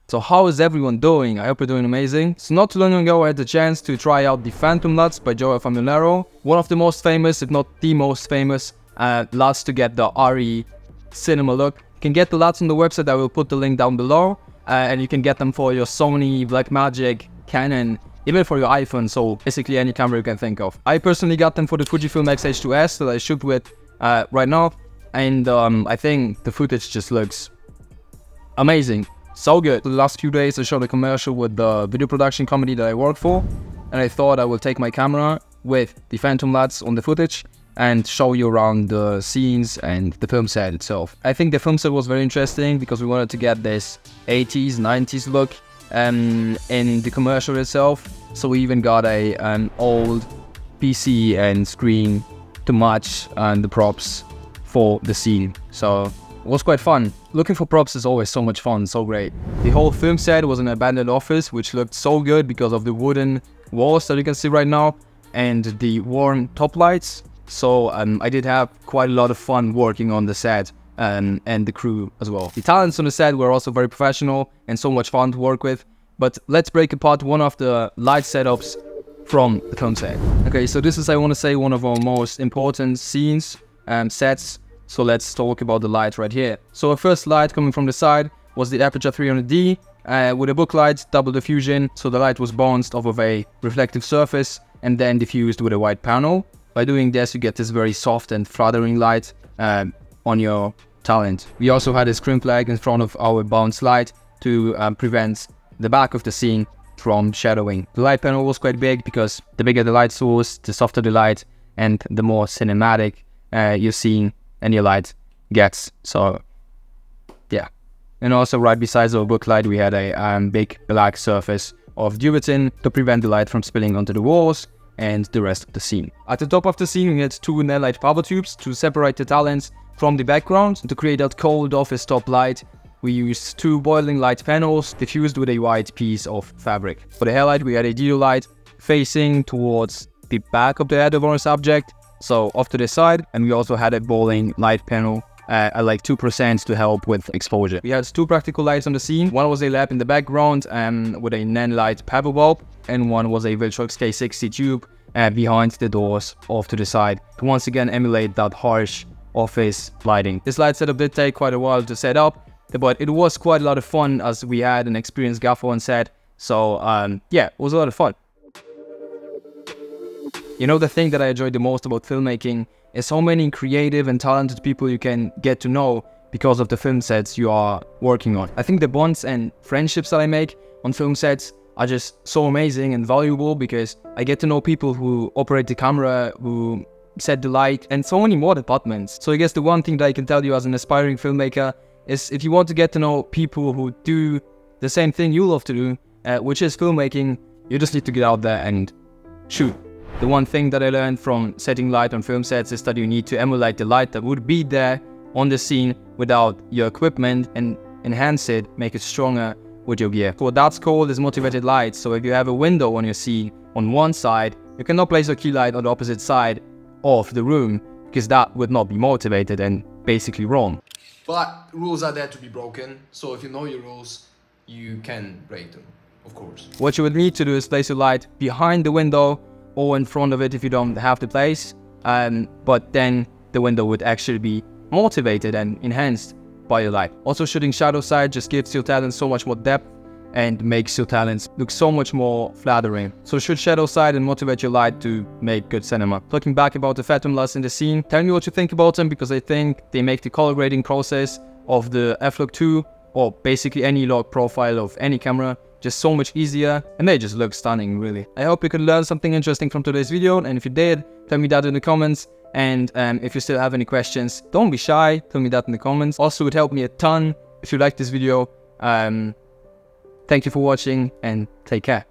So how is everyone doing? I hope you're doing amazing. So not too long ago I had the chance to try out the Phantom LUTs by Phantom LUT ARRI. One of the most famous, if not the most famous, LUTs to get the ARRI cinema look. You can get the LUTs on the website, I will put the link down below. And you can get them for your Sony, Blackmagic, Canon, even for your iPhone, so basically any camera you can think of. I personally got them for the Fuji X-H2S that I shoot with right now. And I think the footage just looks amazing. So good. The last few days I shot a commercial with the video production company that I work for, and I thought I will take my camera with the Phantom LUTs on the footage and show you around the scenes and the film set itself. I think the film set was very interesting because we wanted to get this 80s, 90s look in the commercial itself. So we even got an old PC and screen to match the props for the scene. So it was quite fun. Looking for props is always so much fun, so great. The whole film set was an abandoned office, which looked so good because of the wooden walls that you can see right now and the warm top lights. So I did have quite a lot of fun working on the set and the crew as well. The talents on the set were also very professional and so much fun to work with. But let's break apart one of the light setups from the film set. Okay, so this is, I want to say, one of our most important scenes sets. So let's talk about the light right here. So our first light coming from the side was the Aperture 300D with a book light, double diffusion. So the light was bounced off of a reflective surface and then diffused with a white panel. By doing this, you get this very soft and fluttering light on your talent. We also had a screen flag in front of our bounce light to prevent the back of the scene from shadowing. The light panel was quite big because the bigger the light source, the softer the light, and the more cinematic your scene and your light gets. So yeah. And also right beside our book light we had a big black surface of duvettin to prevent the light from spilling onto the walls and the rest of the scene. At the top of the scene we had two nail light power tubes to separate the talents from the background. To create that cold office top light we used two boiling light panels diffused with a white piece of fabric. For the hairlight we had a deal light facing towards the back of the head of our subject, so off to the side, and we also had a bowling light panel at like 2% to help with exposure. We had two practical lights on the scene. One was a lamp in the background with a NAND light pebble bulb, and one was a Viltrox K60 tube behind the doors off to the side to once again emulate that harsh office lighting. This light setup did take quite a while to set up, but it was quite a lot of fun as we had an experienced gaffer on set. So yeah, it was a lot of fun. You know, the thing that I enjoyed the most about filmmaking is how many creative and talented people you can get to know because of the film sets you are working on. I think the bonds and friendships that I make on film sets are just so amazing and valuable because I get to know people who operate the camera, who set the light, and so many more departments. So I guess the one thing that I can tell you as an aspiring filmmaker is if you want to get to know people who do the same thing you love to do, which is filmmaking, you just need to get out there and shoot. The one thing that I learned from setting light on film sets is that you need to emulate the light that would be there on the scene without your equipment and enhance it, make it stronger with your gear. So what that's called is motivated light. So if you have a window on your scene on one side, you cannot place your key light on the opposite side of the room because that would not be motivated and basically wrong. But rules are there to be broken, so if you know your rules, you can break them, of course. What you would need to do is place your light behind the window or in front of it if you don't have the place, but then the window would actually be motivated and enhanced by your light. Also, shooting shadow side just gives your talent so much more depth and makes your talents look so much more flattering. So shoot shadow side and motivate your light to make good cinema. Talking back about the Phantom LUTs in the scene, tell me what you think about them because I think they make the color grading process of the F-Log 2 or basically any log profile of any camera just so much easier, and they just look stunning, really. I hope you could learn something interesting from today's video, and if you did, tell me that in the comments. And if you still have any questions, don't be shy, tell me that in the comments. Also, it would help me a ton if you liked this video. Thank you for watching and take care.